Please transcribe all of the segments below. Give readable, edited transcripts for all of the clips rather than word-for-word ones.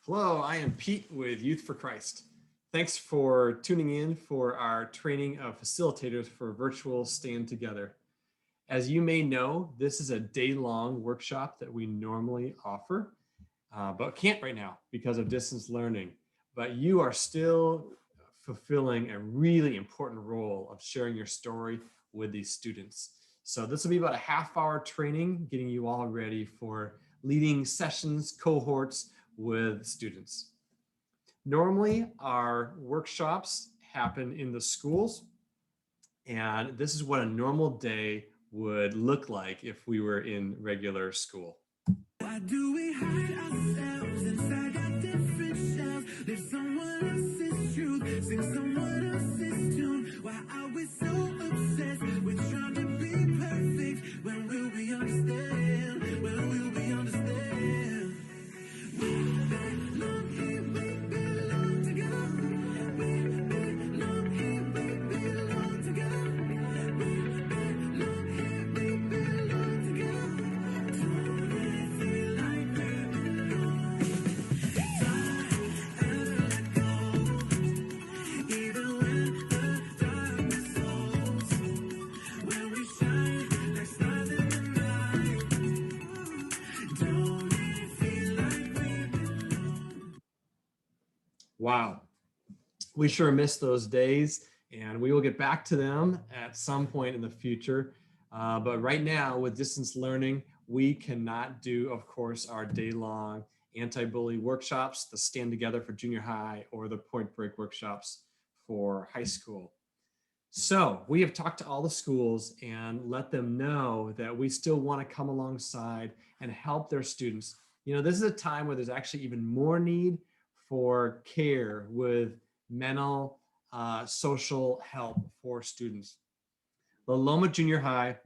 Hello, I am Pete with Youth for Christ. Thanks for tuning in for our training of facilitators for virtual Stand Together. As you may know, this is a day-long workshop that we normally offer, but can't right now because of distance learning. But you are still fulfilling a really important role of sharing your story with these students. So this will be about a half-hour training, getting you all ready for leading sessions, cohorts with students. Normally, our workshops happen in the schools, and this is what a normal day would look like if we were in regular school. Why do we hide ourselves inside our different shells? Live someone else's truth, sing someone else's tune. Why are we so obsessed with trying to be perfect? When will we understand? When will we understand? We belong here, we belong together. We belong here, we belong together. We belong here, we belong together. Don't it feel like we belong? Time and let go. Even when the darkness falls, when we shine like stars in the night. Don't it feel like we belong? Wow, we sure miss those days, and we will get back to them at some point in the future. But right now, with distance learning, we cannot do, of course, our day-long anti-bully workshops, the Stand Together for junior high, or the Point Break workshops for high school. So we have talked to all the schools and let them know that we still want to come alongside and help their students. You know, this is a time where there's actually even more need for care with mental, social help for students. The Loma Junior High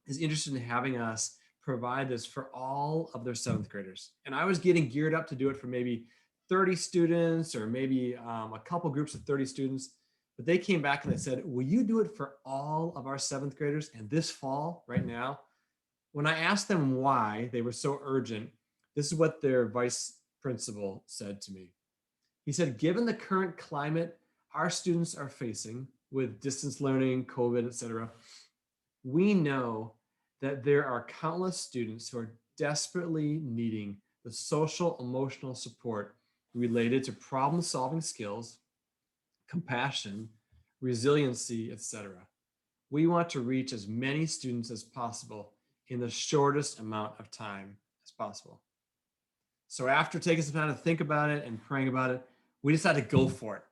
is interested in having us provide this for all of their seventh graders. And I was getting geared up to do it for maybe 30 students or maybe a couple groups of 30 students. But they came back and they said, will you do it for all of our seventh graders? And this fall, right now, when I asked them why they were so urgent, this is what their vice principal said to me. He said, given the current climate our students are facing with distance learning, COVID, et cetera, we know that there are countless students who are desperately needing the social emotional support related to problem solving skills, compassion, resiliency, etc. We want to reach as many students as possible in the shortest amount of time as possible. So after taking some time to think about it and praying about it, we decided to go for it.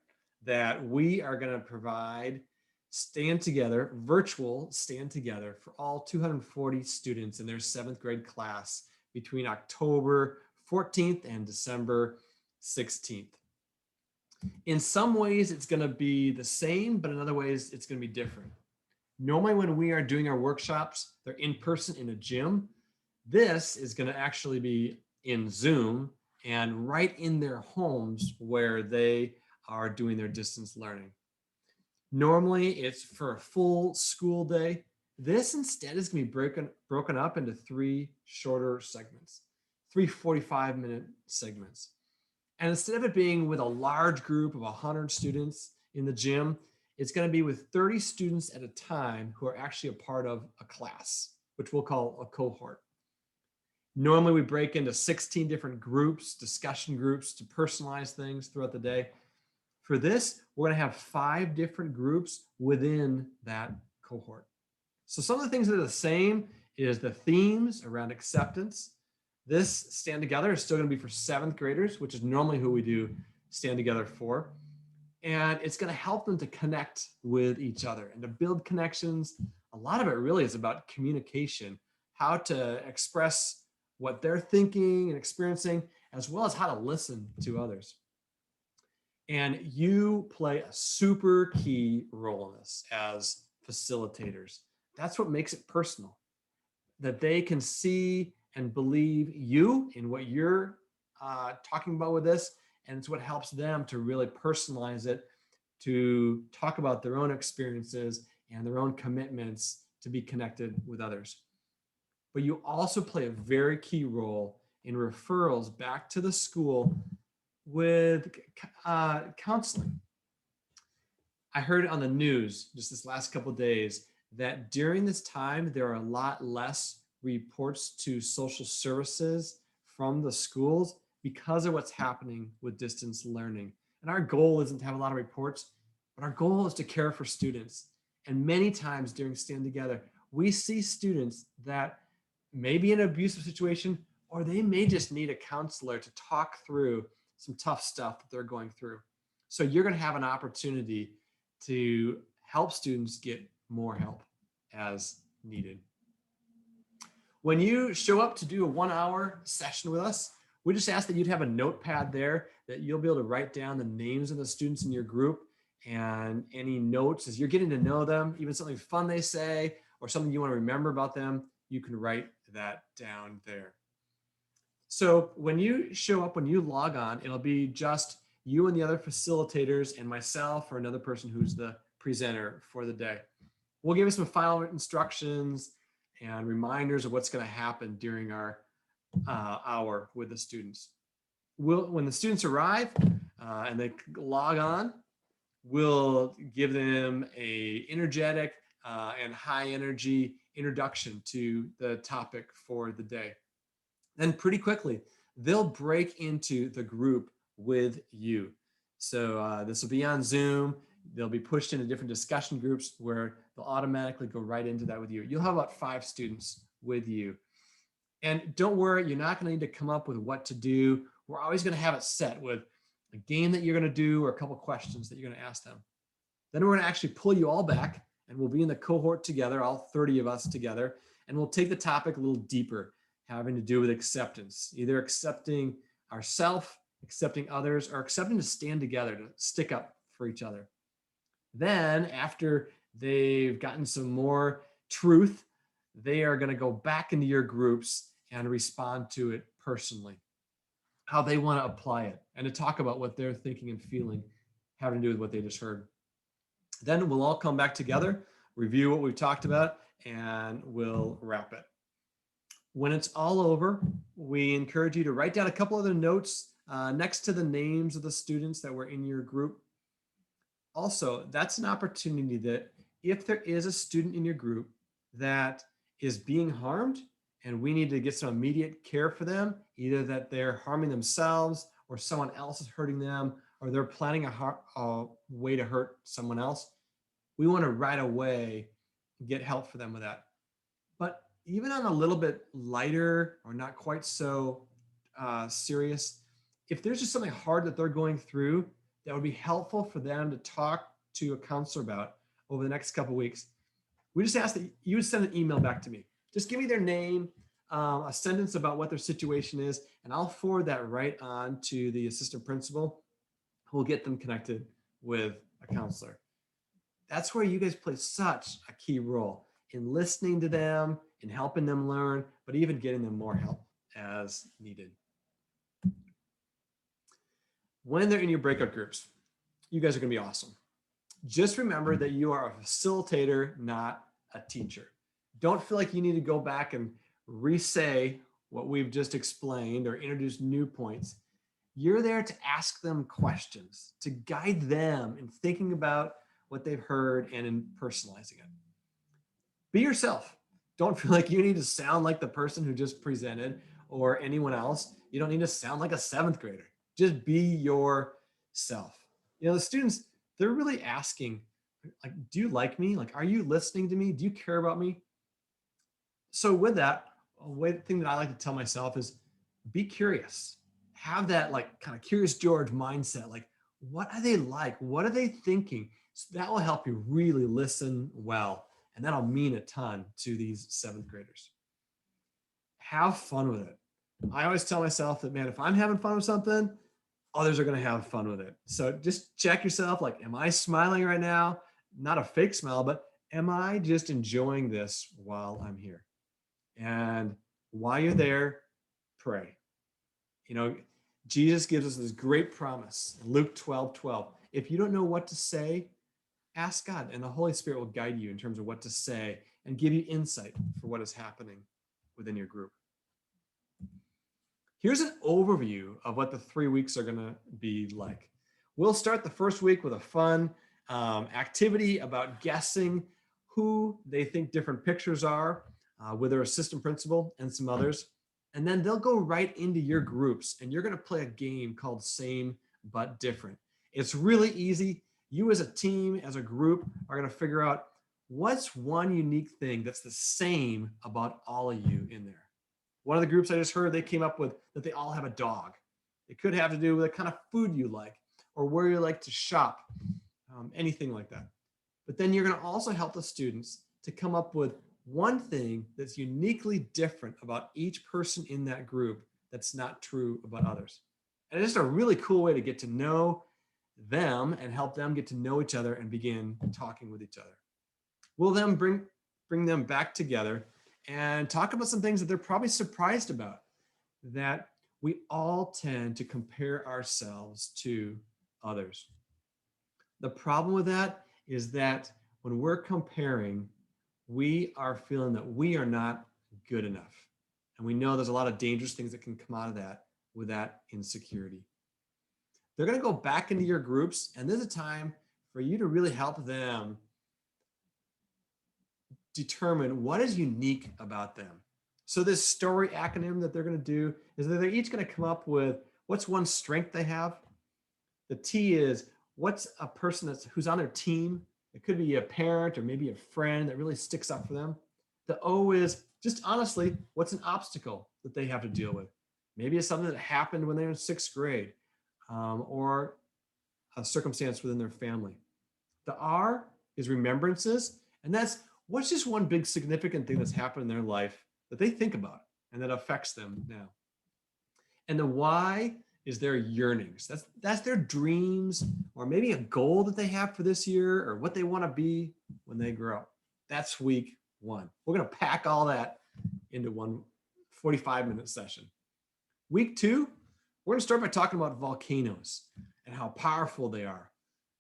That we are going to provide Stand Together, virtual Stand Together for all 240 students in their seventh grade class between October 14th and December 16th. In some ways, it's going to be the same, but in other ways, it's going to be different. Normally, when we are doing our workshops, they're in person in a gym. This is going to actually be in Zoom and right in their homes where they are doing their distance learning. Normally, it's for a full school day. This instead is going to be broken up into three shorter segments, 3 45-minute segments. And instead of it being with a large group of 100 students in the gym, it's going to be with 30 students at a time who are actually a part of a class, which we'll call a cohort. Normally, we break into 16 different groups, discussion groups, to personalize things throughout the day. For this, we're going to have 5 different groups within that cohort. So some of the things that are the same is the themes around acceptance. This Stand Together is still going to be for 7th graders, which is normally who we do Stand Together for. And it's going to help them to connect with each other and to build connections. A lot of it really is about communication, how to express what they're thinking and experiencing, as well as how to listen to others. And you play a super key role in this as facilitators. That's what makes it personal, that they can see and believe you in what you're talking about with this. And it's what helps them to really personalize it, to talk about their own experiences and their own commitments to be connected with others. But you also play a very key role in referrals back to the school with counseling. I heard on the news just this last couple of days that during this time, there are a lot less reports to social services from the schools because of what's happening with distance learning. And our goal isn't to have a lot of reports, but our goal is to care for students. And many times during Stand Together, we see students that may be in an abusive situation, or they may just need a counselor to talk through some tough stuff that they're going through. So you're going to have an opportunity to help students get more help as needed. When you show up to do a 1 hour session with us, we just ask that you'd have a notepad there that you'll be able to write down the names of the students in your group and any notes as you're getting to know them, even something fun they say or something you want to remember about them, you can write that down there. So when you show up, when you log on, it'll be just you and the other facilitators and myself or another person who's the presenter for the day. We'll give you some final instructions and reminders of what's going to happen during our hour with the students. When the students arrive and they log on, we'll give them a energetic and high energy introduction to the topic for the day. Then pretty quickly, they'll break into the group with you. So this will be on Zoom. They'll be pushed into different discussion groups where they'll automatically go right into that with you. You'll have about 5 students with you. And don't worry, you're not going to need to come up with what to do. We're always going to have it set with a game that you're going to do or a couple questions that you're going to ask them. Then we're going to actually pull you all back and we'll be in the cohort together, all 30 of us together, and we'll take the topic a little deeper, having to do with acceptance, either accepting ourselves, accepting others, or accepting to stand together, to stick up for each other. Then after they've gotten some more truth, they are going to go back into your groups and respond to it personally, how they want to apply it, and to talk about what they're thinking and feeling having to do with what they just heard. Then we'll all come back together, review what we've talked about, and we'll wrap it. When it's all over, we encourage you to write down a couple other notes next to the names of the students that were in your group. Also, that's an opportunity that if there is a student in your group that is being harmed and we need to get some immediate care for them, either that they're harming themselves or someone else is hurting them or they're planning a way to hurt someone else, we want to right away get help for them with that. But even on a little bit lighter or not quite so serious, if there's just something hard that they're going through that would be helpful for them to talk to a counselor about over the next couple of weeks, we just ask that you would send an email back to me. Just give me their name, a sentence about what their situation is, and I'll forward that right on to the assistant principal who will get them connected with a counselor. That's where you guys play such a key role in listening to them, in helping them learn, but even getting them more help as needed. When they're in your breakout groups, you guys are going to be awesome. Just remember that you are a facilitator, not a teacher. Don't feel like you need to go back and re-say what we've just explained or introduce new points. You're there to ask them questions, to guide them in thinking about what they've heard and in personalizing it. Be yourself. Don't feel like you need to sound like the person who just presented or anyone else. You don't need to sound like a 7th grader. Just be yourself. You know, the students, they're really asking, like, do you like me? Like, are you listening to me? Do you care about me? So with that, a thing that I like to tell myself is be curious. Have that like kind of curious George mindset. Like, what are they like? What are they thinking? So that will help you really listen well. And that'll mean a ton to these 7th graders. Have fun with it. I always tell myself that, man, if I'm having fun with something, others are going to have fun with it. So just check yourself. Like, am I smiling right now? Not a fake smile, but am I just enjoying this while I'm here? And while you're there, pray. You know, Jesus gives us this great promise, Luke 12:12. If you don't know what to say, ask God, and the Holy Spirit will guide you in terms of what to say and give you insight for what is happening within your group. Here's an overview of what the 3 weeks are going to be like. We'll start the first week with a fun activity about guessing who they think different pictures are with their assistant principal and some others. And then they'll go right into your groups and you're going to play a game called Same But Different. It's really easy. You as a team, as a group, are going to figure out what's one unique thing that's the same about all of you in there. One of the groups I just heard, they came up with that they all have a dog. It could have to do with the kind of food you like or where you like to shop, anything like that. But then you're going to also help the students to come up with one thing that's uniquely different about each person in that group that's not true about others. And it's just a really cool way to get to know them and help them get to know each other and begin talking with each other. We'll then bring them back together and talk about some things that they're probably surprised about, that we all tend to compare ourselves to others. The problem with that is that when we're comparing, we are feeling that we are not good enough. And we know there's a lot of dangerous things that can come out of that with that insecurity. They're going to go back into your groups, and there's a time for you to really help them determine what is unique about them. So this story acronym that they're going to do is that they're each going to come up with what's one strength they have. The T is what's a person who's on their team. It could be a parent or maybe a friend that really sticks up for them. The O is just honestly, what's an obstacle that they have to deal with? Maybe it's something that happened when they were in sixth grade, or a circumstance within their family. The R is remembrances, and that's what's just one big significant thing that's happened in their life that they think about and that affects them now. And the Y is their yearnings. That's their dreams, or maybe a goal that they have for this year, or what they want to be when they grow up. That's week 1. We're going to pack all that into one 45-minute session. Week 2, we're going to start by talking about volcanoes and how powerful they are.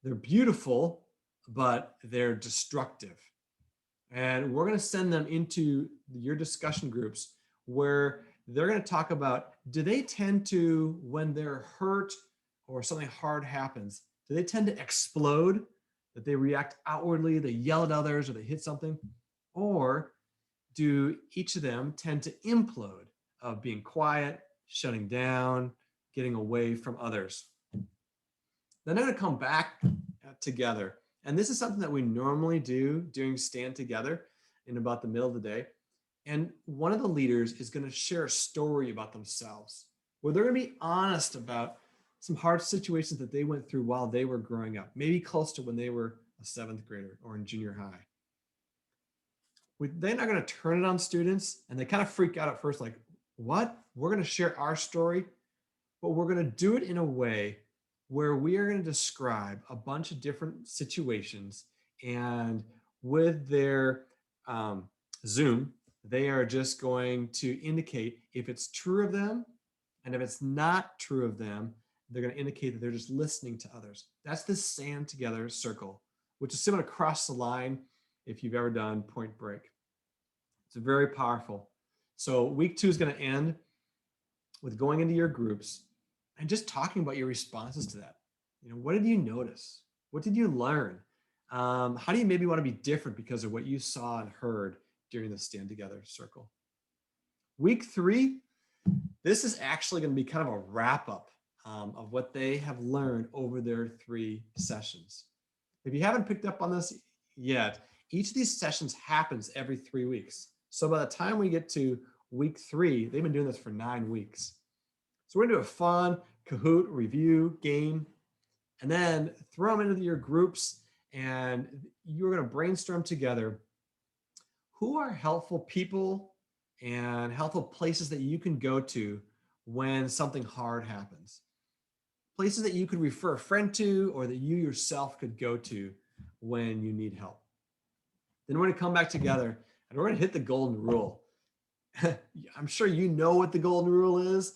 They're beautiful, but they're destructive. And we're going to send them into your discussion groups where they're going to talk about, do they tend to, when they're hurt or something hard happens, do they tend to explode, that they react outwardly, they yell at others, or they hit something? Or do each of them tend to implode, of being quiet, shutting down, getting away from others? Then they're going to come back together. And this is something that we normally do during Stand Together in about the middle of the day. And one of the leaders is going to share a story about themselves, where they're going to be honest about some hard situations that they went through while they were growing up, maybe close to when they were a 7th grader or in junior high. They're not going to turn it on students, and they kind of freak out at first, like, what? We're going to share our story, but we're going to do it in a way where we are going to describe a bunch of different situations, and with their Zoom, they are just going to indicate if it's true of them, and if it's not true of them, they're going to indicate that they're just listening to others. That's the Stand Together circle, which is similar to Cross the Line if you've ever done Point Break. It's very powerful. So week 2 is going to end with going into your groups and just talking about your responses to that. What did you notice? What did you learn? How do you maybe want to be different because of what you saw and heard during the Stand Together circle? Week 3, this is actually going to be kind of a wrap up of what they have learned over their 3 sessions. If you haven't picked up on this yet, each of these sessions happens every 3 weeks. So by the time we get to week 3, they've been doing this for 9 weeks. So we're going to do a fun Kahoot review game, and then throw them into your groups, and you're going to brainstorm together who are helpful people and helpful places that you can go to when something hard happens. Places that you could refer a friend to, or that you yourself could go to when you need help. Then we're going to come back together and we're going to hit the golden rule. I'm sure you know what the golden rule is,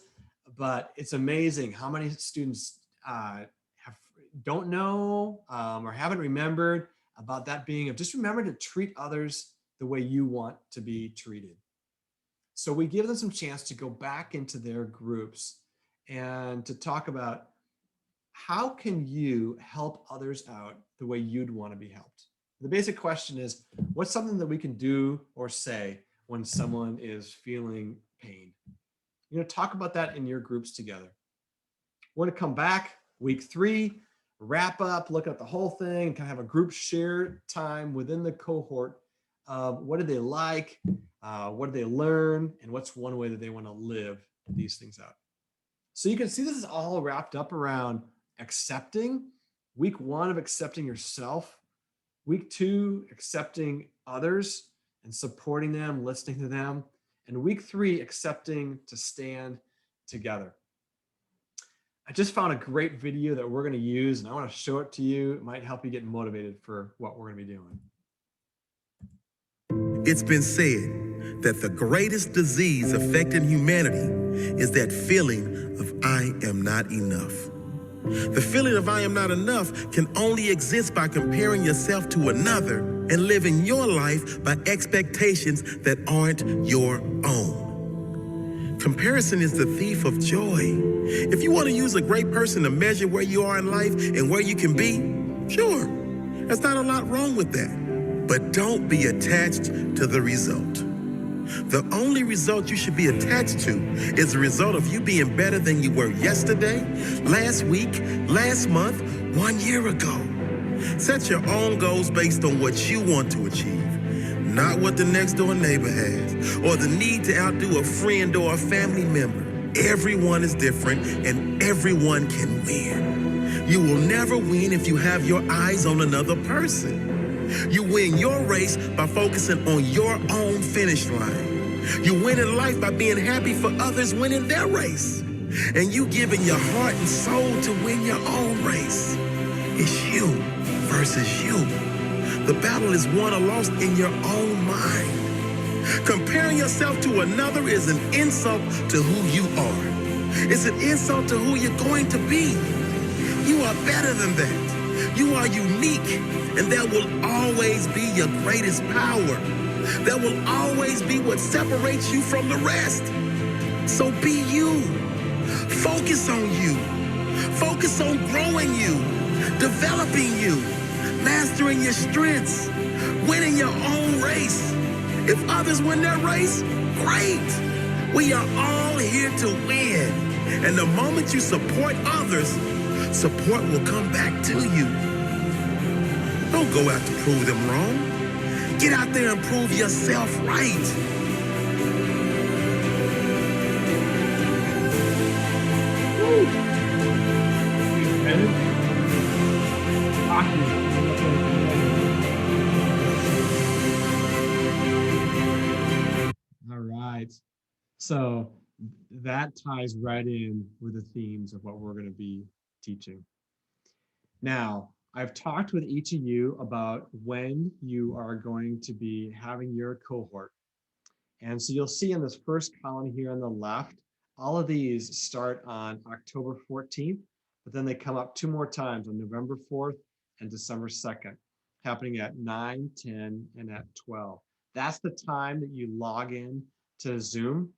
but it's amazing how many students don't know or haven't remembered about that being of just remember to treat others the way you want to be treated. So we give them some chance to go back into their groups and to talk about how can you help others out the way you'd want to be helped. The basic question is, what's something that we can do or say when someone is feeling pain? Talk about that in your groups together. We're going to come back week 3, wrap up, look at the whole thing, and kind of have a group share time within the cohort of what did they like, what did they learn, and what's one way that they want to live these things out. So you can see this is all wrapped up around accepting. Week 1 of accepting yourself. Week 2, accepting others and supporting them, listening to them. And week 3, accepting to stand together. I just found a great video that we're going to use, and I want to show it to you. It might help you get motivated for what we're going to be doing. It's been said that the greatest disease affecting humanity is that feeling of I am not enough. The feeling of I am not enough can only exist by comparing yourself to another and living your life by expectations that aren't your own. Comparison is the thief of joy. If you want to use a great person to measure where you are in life and where you can be, sure, there's not a lot wrong with that. But don't be attached to the result. The only result you should be attached to is the result of you being better than you were yesterday, last week, last month, 1 year ago. Set your own goals based on what you want to achieve, not what the next door neighbor has, or the need to outdo a friend or a family member. Everyone is different and everyone can win. You will never win if you have your eyes on another person. You win your race by focusing on your own finish line. You win in life by being happy for others winning their race. And you giving your heart and soul to win your own race. It's you versus you. The battle is won or lost in your own mind. Comparing yourself to another is an insult to who you are. It's an insult to who you're going to be. You are better than that. You are unique, and that will always be your greatest power. That will always be what separates you from the rest. So be you. Focus on you. Focus on growing you, developing you, mastering your strengths, winning your own race. If others win their race, great. We are all here to win. And the moment you support others, support will come back to you. Don't go out to prove them wrong. Get out there and prove yourself right. All right. So that ties right in with the themes of what we're going to be teaching. Now, I've talked with each of you about when you are going to be having your cohort. And so you'll see in this first column here on the left, all of these start on October 14th, but then they come up 2 more times on November 4th and December 2nd, happening at 9, 10, and at 12. That's the time that you log in to Zoom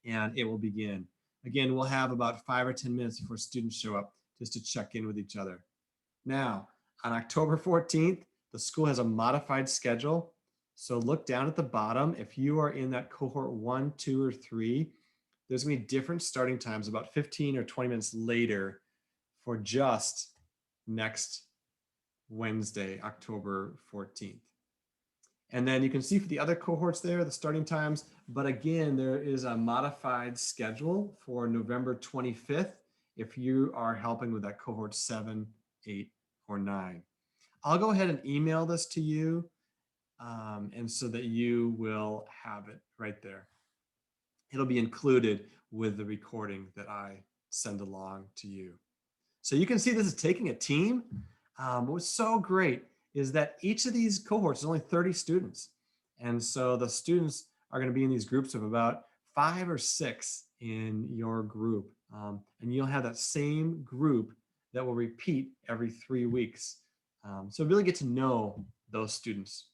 and it will begin. Again, we'll have about 5 or 10 minutes before students show up just to check in with each other. Now, on October 14th, the school has a modified schedule. So look down at the bottom. If you are in that cohort 1, 2, or 3, there's going to be different starting times about 15 or 20 minutes later for just next Wednesday, October 14th. And then you can see for the other cohorts there, the starting times. But again, there is a modified schedule for November 25th if you are helping with that cohort 7, 8, or 9. I'll go ahead and email this to you, and so that you will have it right there. It'll be included with the recording that I send along to you. So you can see this is taking a team. What's so great is that each of these cohorts is only 30 students. And so the students are going to be in these groups of about 5 or 6 in your group. And you'll have that same group that will repeat every 3 weeks. So really get to know those students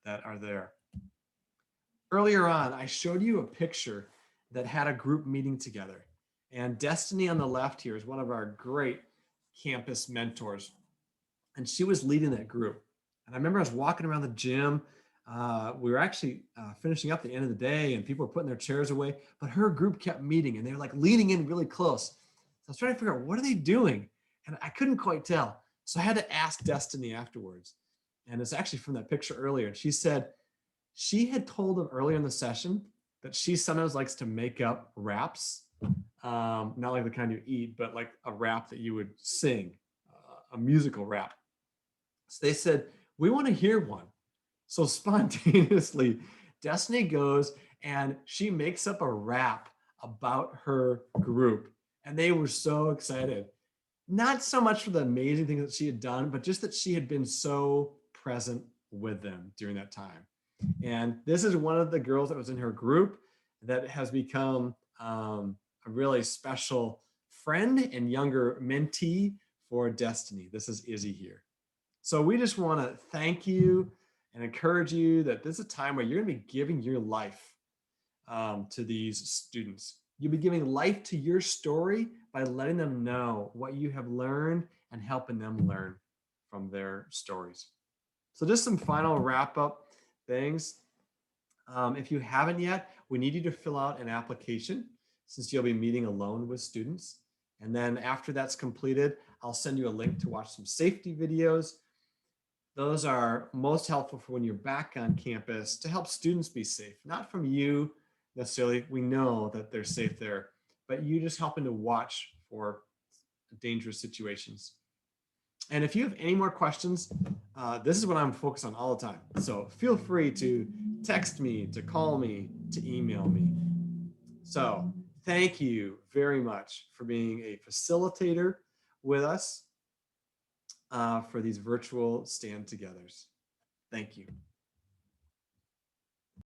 that are there. Earlier on, I showed you a picture that had a group meeting together. And Destiny on the left here is one of our great campus mentors. And she was leading that group. And I remember I was walking around the gym. We were actually finishing up the end of the day and people were putting their chairs away, but her group kept meeting and they were like leaning in really close. So I was trying to figure out, what are they doing? And I couldn't quite tell. So I had to ask Destiny afterwards. And it's actually from that picture earlier. And she said she had told them earlier in the session that she sometimes likes to make up raps, not like the kind you eat, but like a rap that you would sing, a musical rap. So they said, we want to hear one. So spontaneously, Destiny goes and she makes up a rap about her group. And they were so excited. Not so much for the amazing things that she had done, but just that she had been so present with them during that time. And this is one of the girls that was in her group that has become a really special friend and younger mentee for Destiny. This is Izzy here. So we just want to thank you and encourage you that this is a time where you're going to be giving your life to these students. You'll be giving life to your story by letting them know what you have learned and helping them learn from their stories. So just some final wrap up things. If you haven't yet, we need you to fill out an application since you'll be meeting alone with students. And then after that's completed, I'll send you a link to watch some safety videos. Those are most helpful for when you're back on campus to help students be safe, not from you necessarily. We know that they're safe there, but you just helping to watch for dangerous situations. And if you have any more questions, this is what I'm focused on all the time. So feel free to text me, to call me, to email me. So thank you very much for being a facilitator with us for these virtual stand-togethers. Thank you.